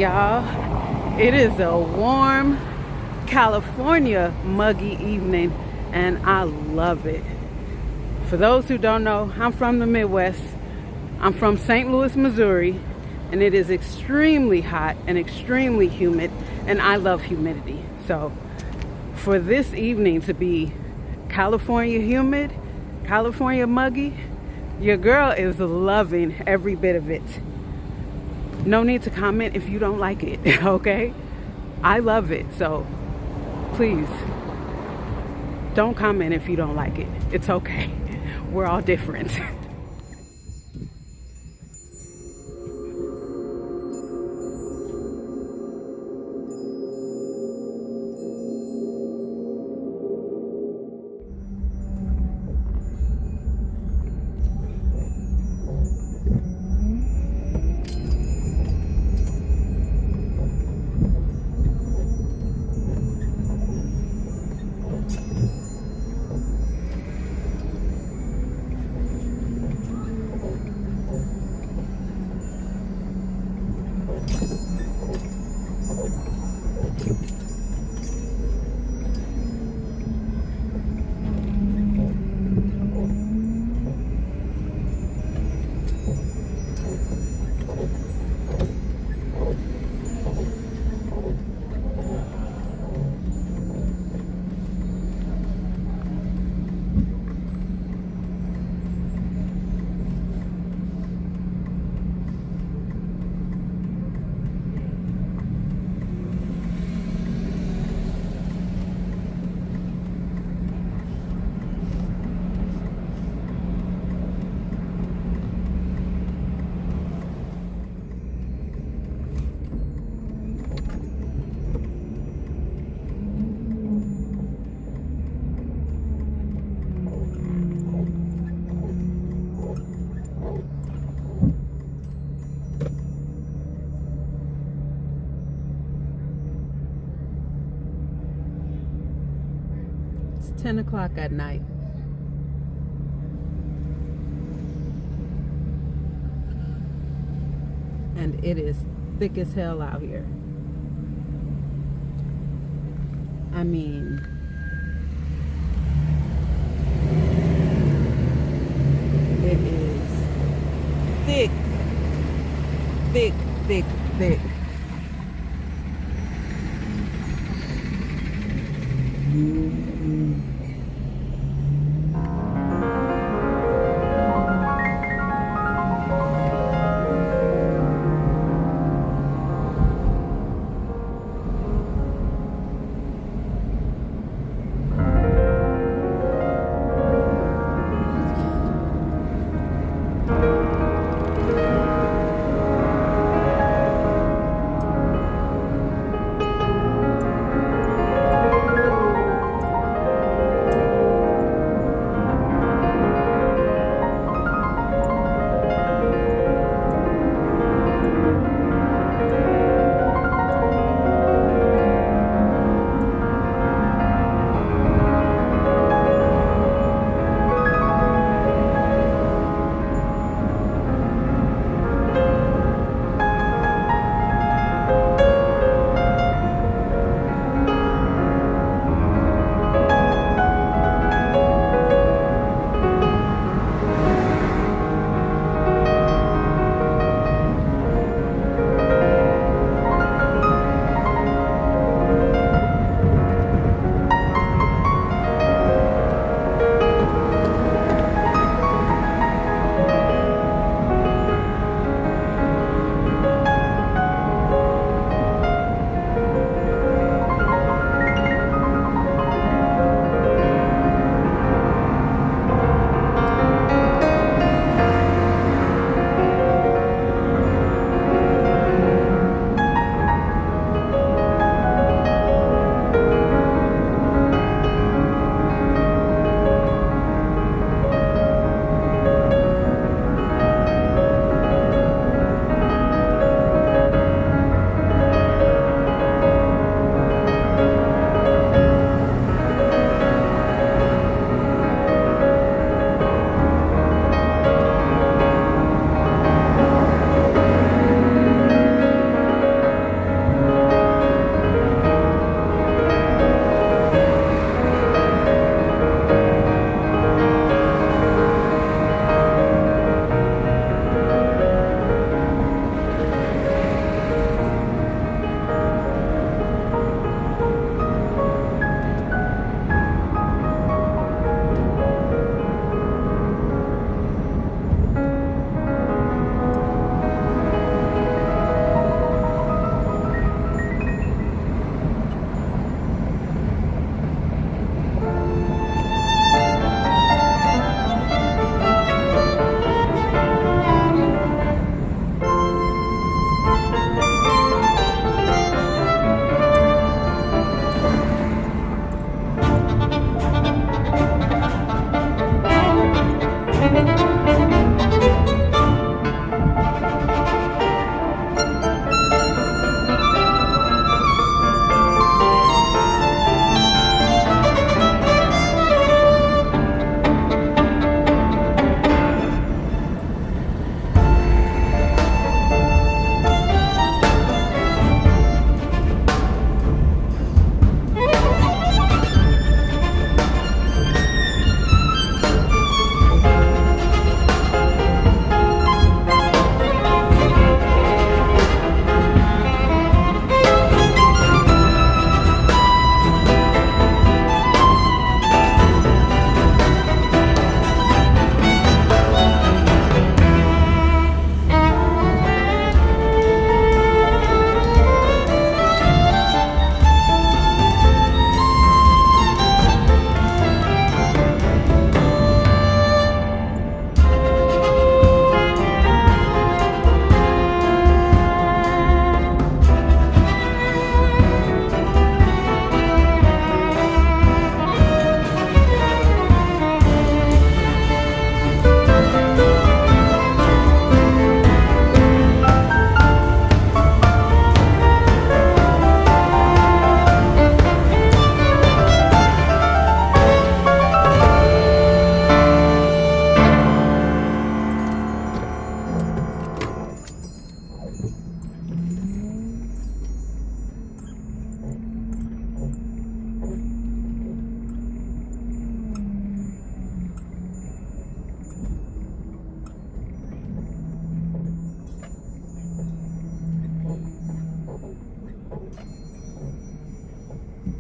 y'all. It is a warm California muggy evening and I love it. For those who don't know, I'm from the Midwest. I'm from St. Louis, Missouri, and it is extremely hot and extremely humid, and I love humidity. So for this evening to be California humid, California muggy, your girl is loving every bit of it. No need to comment if you don't like it, okay? I love it, so please don't comment if you don't like it. It's okay. We're all different. It's 10 o'clock at night. And it is thick as hell out here. I mean, it is thick, thick, thick, thick.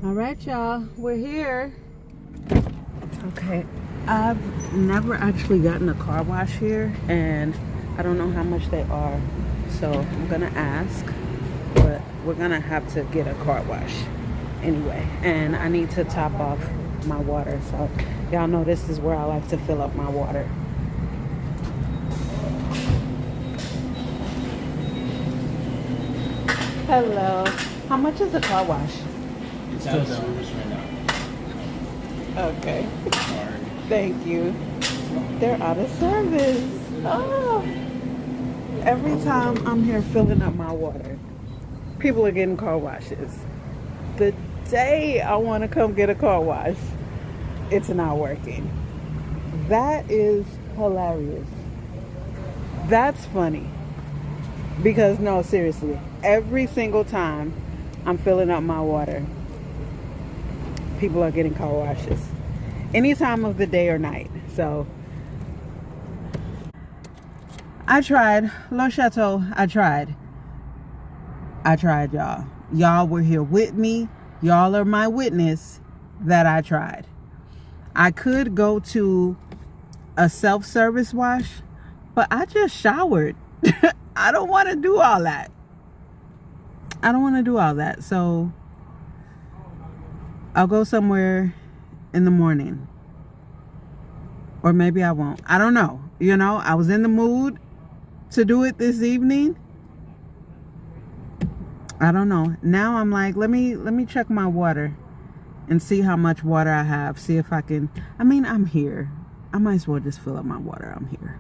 All right, y'all, we're here. Okay, I've never actually gotten a car wash here, and I don't know how much they are, so I'm gonna ask, but we're gonna have to get a car wash anyway. And I need to top off my water, so y'all know this is where I like to fill up my water. Hello, how much is a car wash? It's out of service right now. Okay. Sorry. Thank you. They're out of service. Oh. Every time I'm here filling up my water, people are getting car washes. The day I want to come get a car wash, it's not working. That is hilarious. That's funny. Because no, seriously, every single time I'm filling up my water, people are getting car washes. Any time of the day or night. So I tried. Le Château, I tried, y'all. Y'all were here with me. Y'all are my witness that I tried. I could go to a self-service wash, but I just showered. I don't want to do all that. So I'll go somewhere in the morning. Or maybe I won't. I don't know. You know, I was in the mood to do it this evening. I don't know. Now I'm like, let me check my water and see how much water I have. See if I can. I mean, I'm here. I might as well just fill up my water. I'm here.